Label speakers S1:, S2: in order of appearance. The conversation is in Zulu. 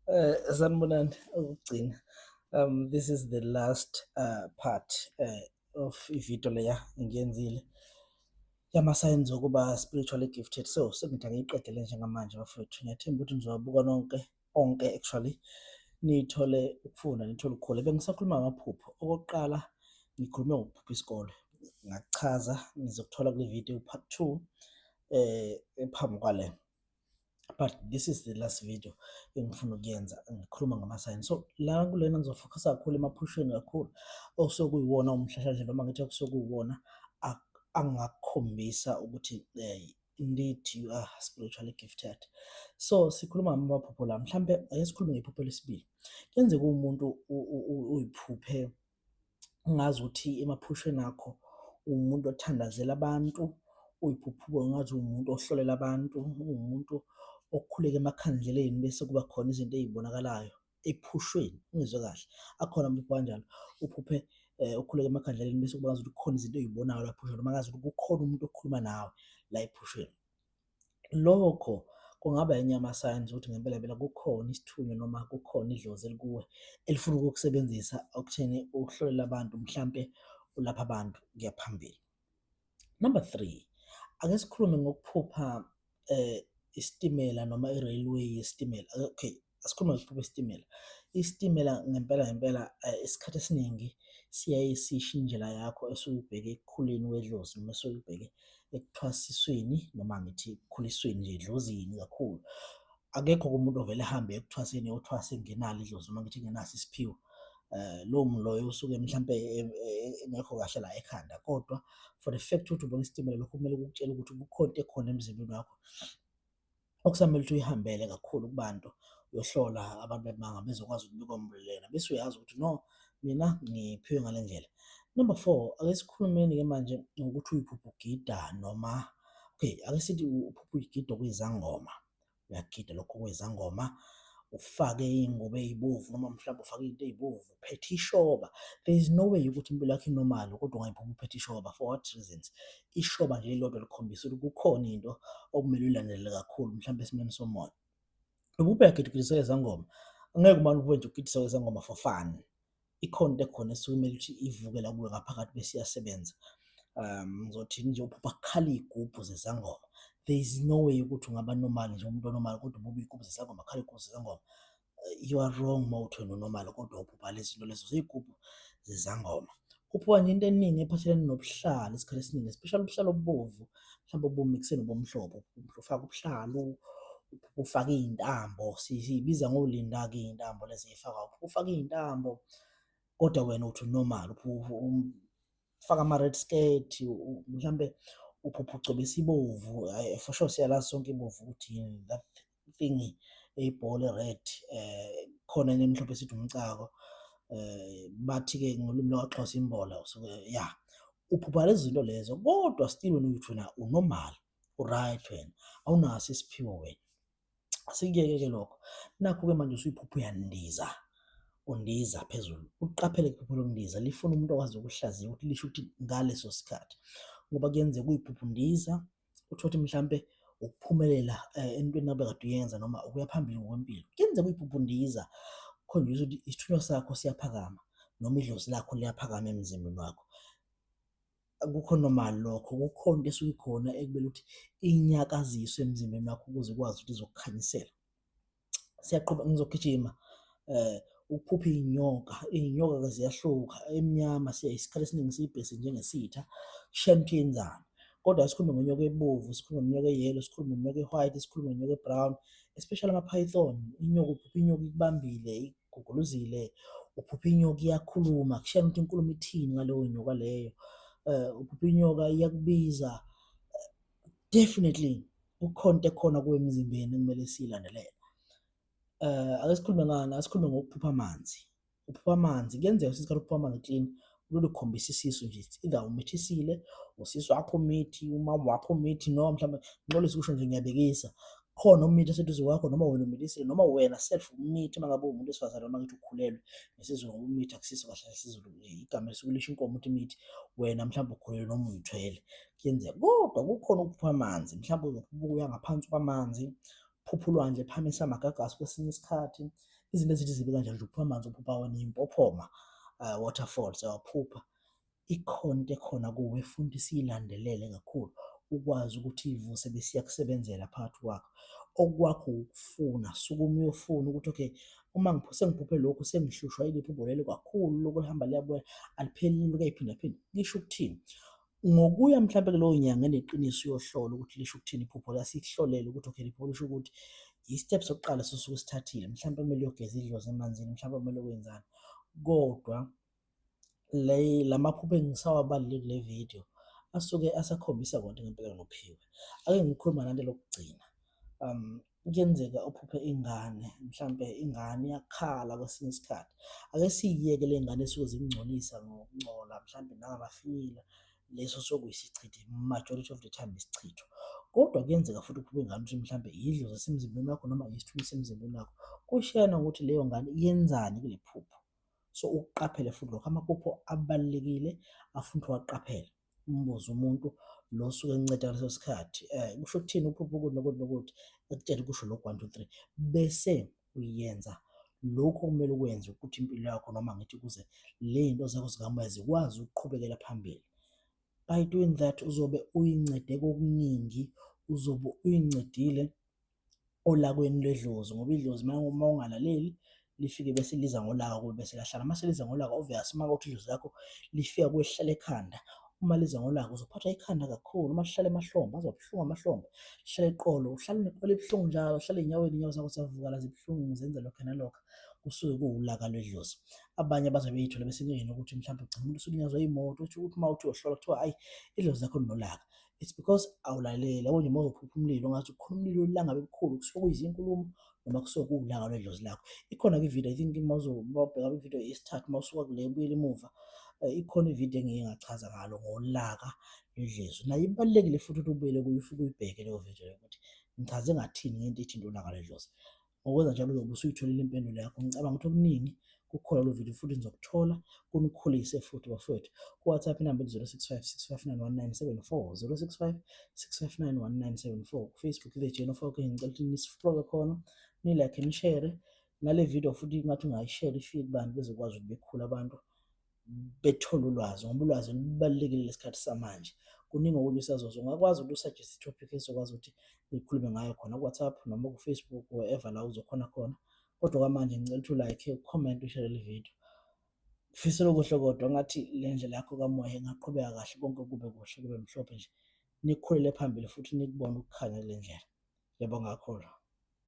S1: Sanibonani ukugcina. This is the last part of ividiyo leya engiyenzile yama-signs okuba spiritually gifted. So sengithi angiyiqedele njengamanje bafowethu. Ngiyathemba ukuthi nizowabuka onke actually nithole ukufunda, nithole ukukhula. Bengisakhuluma ngamaphupho. Okokuqala ngikhulume ngokuphupha isikole. Ngakuchaza nizokuthola kule video part 2 ephambi kwale. But this is the last video engifuna ukuyenza, ngikhuluma ngama-signs. So la kulena ngizofocusa kakhulu emaphusheni kakhulu okusukuyiwona umhlahlandlela noma ngithi okusukuyiwona angakukhombisa ukuthi indeed you are spiritually gifted. So sikhuluma ngamaphupho la, mhlambe ake sikhulume ngephupho lesibili. Kuyenzeka umuntu uyiphuphe ungazi ukuthi emaphusheni akho umuntu othandazela abantu, uyiphuphe ungathi umuntu ohlolela abantu, umuntu okukhuleka emakhandleleni bese kuba khona izinto ezibonakalayo ephushweni. Ungizwe kahle, akhona amaphupho kanjalo, uphuphe ukukhuleka emakhandleleni bese kuba ngazi ukuthi kukhona izinto ezibonayo la ephushweni, noma ngazi ukuthi kukhona umuntu okhuluma nawe la ephushweni. Lokho kungaba enye yama-signs ukuthi ngempela phela kukhona isithunywa noma kukhona idlozi elikuwe elifuna ukukusebenzisa okutheni uhlolela abantu, mhlampe ulapha abantu kuya phambili. Number 3, ake sikhulume ngokuphupha isitimela noma i-railway yesitimela. Okay, asikhulume ngokuphupha isitimela. Isitimela ngempela isikhathi esiningi siyaye sisho indlela yakho esuke ubheke ekukhuleni wedlozi noma esuke ubheke ekuthwasisweni noma ngithi ekukhulisweni nje edlozini kakhulu. Akekho umuntu ovele ehambe ekuthwaseni uthwase ngenalo idlozi noma ngithi ngenaso isiphiwo. Lowo muntu loyo usuke mhlampe engekho kahle la ekhanda, kodwa for the fact ukuthi ubona isitimela lokho kumele ukutshela ukuthi kukhona into ekhona emzimbeni wakho okusamele ukuthi uyihambele kakhulu kubantu uyohlola abantu bemanga bezokwazi ukubika umlulena bese uyazi ukuthi no, mina ngiphiwe ngale ndlela. Number 4, ake sikhulumeni-ke manje ngokuthi uyiphupha ugida noma okay, ake sithi uphupha uyigida kuyizangoma, uyagida lokho kuyizangoma, ufake iy'ngubo ey'bovu noma mhlawumbe ufake into ey'bovu, uphethe ishoba. There is no way ukuthi impilo yakho inormal kodwa ungayiphupha uphethe ishoba. For what reasons? Ishoba nje lilodwa likhombisa ukuthi kukhona into okumele uyilandele kakhulu, mhlawumbe esimeni somoya. Uphupha uyagida ugidiswa izangoma, angeke umane uphuphe nje ugidiswa izangoma for fun. Ikhona into ekhona esuke kumele ukuthi ivuke la kuwe ngaphakathi bese iyasebenza. Ngizothini nje, uphupha kukhala iy'gubhu zezangoma. There is no way ukuthi ungaba normal nje, umuntu onormal kodwa ubuka iy'gubhu zezangoma, khala iy'gubhu zezangoma. You are wrong mawuthi wena unormal kodwa uphupha lezi zinto lezo zey'gubhu zezangoma. Kuphupha nje into eningi ephathelene nobuhlalo isikhathi esiningi, especially ubuhlalo obubovu, mhlawumbe obumikise nobumhlophe. Ufake ubuhlalo, ufake iy'ntambo, siyibiza ngolinda-ke iy'ntambo lezi ey'fakwayo. Ufake iy'ntambo kodwa wena uthi normal, ufake ama-red skirt, mhlambe uphupha ugcobisa ibovu. For sure siyalazi sonke ibovu ukuthi yini, that thing eyibhola e-red, khona enye emhlophe esithi umcako, bathi-ke ngolimi lwakaXhosa imbola. Usuke ya uphupha lezi zinto lezo kodwa still wena uthi wena unormal, u-right wena, awunaso isiphiwo wena. Asikuyeke-ke lokho. Nakhu-ke manje usuyiphupha uyandiza, undiza phezulu. Uqaphele iphupho lokundiza lifuna umuntu okwazi ukuhlaziya ukuthi lisho ukuthi ngaleso sikhathi, ngoba kuyenzeka uyiphupha undiza uthole ukuthi mhlampe ukuphumelela entweni ngabe kade uyenza noma ukuya phambili ngokwempilo. Kuyenzeka uyiphupha undiza kukhonjiswa ukuthi isithunywa sakho siyaphakama noma idlozi lakho liyaphakama emzimbeni wakho. Akukho normal lokho, kukhona into esuke ikhona ekumele ukuthi inyakaziswe emzimbeni wakho ukuze ukwazi ukuthi izokukhanyisela. Siyaqhubeka, ngizogijima. Ukuphupha iy'nyoka-ke ziyahluka, emnyama isikhathi esiningi siyibhese njengesitha, kushiya ukuthi yenzani. Kodwa sikhulume ngenyoka ebomvu, sikhulume ngenyoka e-yellow, sikhulume ngenyoka e-white, sikhulume ngenyoka e-brown, especially ama-python. Inyoka uphupha inyoka ikubambile, ikuguguluzile, uphupha inyoka iyakhuluma, kushayana ukuthi inkulumo ithini ngaleyo nyoka leyo. Uphupha inyoka iyakubiza. Definitely kukhona into ekhona kuwe emzimbeni ekumele siyilandelele. Ake sikhulume ngani? Asikhulume ngokuphupha amanzi. Uphupha amanzi, kuyenzeka isikhathi uphupha amanzi clean ukukhombisa isisu nje, either umithisile, usisu wakho umithi, uma wakho umithi, noma mhlawumbe ngixolisa ukusho nje ngiyabekisa, khona umithi eseduze kwakho noma wena umithisile noma wena self umithi uma ngabe uwumuntu wesifazane noma ngithi ukhulelwe. NgesiZulu umithi akusiso kahle isiZulu, igama elisuke lisho inkomo ukuthi imithi, wena mhlawumbe ukhulelwe noma uyithwele. Kuyenzeka kodwa kukhona ukuphupha amanzi, mhlawumbe uzobuya ngaphansi kwamanzi, uphupha ulwandle, phakamisa amagagasi kwesinye isikhathi, izinto ezithi zibe kanjalo nje, uphupha amanzi, uphupha wona impophoma, waterfalls, uyawaphupha. Ikhona into ekhona kuwe futhi siyilandelele kakhulu, ukwazi ukuthi iy'vuse bese iyakusebenzela phakathi kwakho. Okwakho ukufuna, sukuma uyofuna ukuthi okay, uma sengiphuphe lokhu, sengihlushwa yile phupho lelo kakhulu, lokhu lihamba liyabuya alipheleli liloku liyayiphindaphinde, lisho ukuthini? Ngokuya mhlampe kuloyo nyanga eneqiniso uyohlola ukuthi lisho ukuthini iphupho la, sikuhlolele ukuthi okay, liphupho lisho ukuthi i-step sokuqala sosuke sithathile, mhlampe kumele uyogeza idlozi emanzini, mhlawumbe kumele wenzani. Kodwa lamaphupho engisawabalile kule video asuke asakhombisa konke ngempela noPhiwe. Ake ngikhuluma ngale lokugcina. Kuyenzeka uphuphe ingane, mhlampe ingane iyakhala kwesinye isikhathi. Ake siyiyeke le ngane esuke zikungcolisa ngokungcola, mhlampe nangamafinyila, leso sokuyisichitho, majority of the time isichitho. Kodwa kuyenzeka futhi uphuphe ingane ukuthi mhlampe idlozi esemzimbeni wakho noma isithunzi esemzimbeni wakho. Kushayana ngokuthi leyo ngane yenzani kule phupho. So ukuqaphele futhi lokho, amaphupho abalulekile afuna ukuthi uwaqaphele, umbuze umuntu lo osuke enceda ngaleso sikhathi, kusho ukuthini uphupha ukuthi nokuthi nokuthi, ekutshele kusho lokhu 1 2 3, bese uyenza lokhu okumele ukwenze ukuthi impilo yakho noma ngithi ukuze ley'nto zakho zikamoya zikwazi ukuqhubekela phambili. By doing that uzobe uyincede kokuningi, uzobe uyincedile olakweni lwedlozi, ngoba idlozi uma ungalaleli lifike bese liza ngolaka kuwe bese lahlala. Mase liza ngolaka, obvious uma kuwukuthi idlozi lakho lifika kuwe lihlale ekhanda, uma liza ngolaka uzophathwa ikhanda kakhulu, uma lihlala emahlombe azoba buhlungu amahlombe, lihlale eqolo, uhlale neqolo elibuhlungu njalo, uhlale ey'nyaweni, iy'nyawo zakho ziyavuka zibuhlungu, zenza lokho nalokho, kusuke kuwulaka lwedlozi. Abanye bazobe bey'thola besenkingeni ukuthi mhlawumbe ugcina umuntu usulinyazwa yimoto, uthi uma uthi uyohlola kuthiwa hhayi, idlozi lakho linolaka. It's because awulaleli. Yabo nje uma uzophupha umlilo ngathi kukhona umlilo ulangabe lukhulu, kusuke kuyizinkulumo noma kusuke kuwulaka lwedlozi lakho. Ikhona-ke ividiyo, I think uma ubheka kwividiyo yesithathu uma usuka kule ubuyela emuva, ikhona ividiyo engike ngachaza ngalo ngolaka lwedlozi, nayo ibalulekile futhi ukuthi ubuyele kuyo ufike uyibheke leyo vidiyo leyo ukuthi ngichaze ngathini ngento ethinta ulaka lwedlozi. Ngokwenza njalo uzobe usuyitholile impendulo yakho. Ngicabanga ukuthi okuningi kukhona lo video futhi nizokuthola, kunikhulise futhi bafowethu. Ku-WhatsApp inamba 065 659 1974, 065 659 1974. Ku-Facebook The Journey of Falcon, ngicela ukuthi nisifollowe khona, nilike nishere nale video futhi ngathi ungayishare ifike kubantu bezokwazi ukuthi bekhule abantu bethole ulwazi, ngoba ulwazi lubalulekile lesikhathi samanje. Kuningi okunye usazozwa, ungakwazi ukuthi usuggest i-topic esizokwazi ukuthi ngikhulume ngayo khona ku-WhatsApp noma ku-Facebook, wherever la uzokhona khona. Kodwa kwamanje ngicela ukuthi ulike, ucomment, ushare le video. Ngifisela okuhle kodwa ngathi le ndlela yakho kamoya ingaqhubeka kahle, konke kube kuhle, kube mhlophe nje, nikhulele phambili futhi nikubone ukukhanya kule ndlela. Ngiyabonga kakhulu.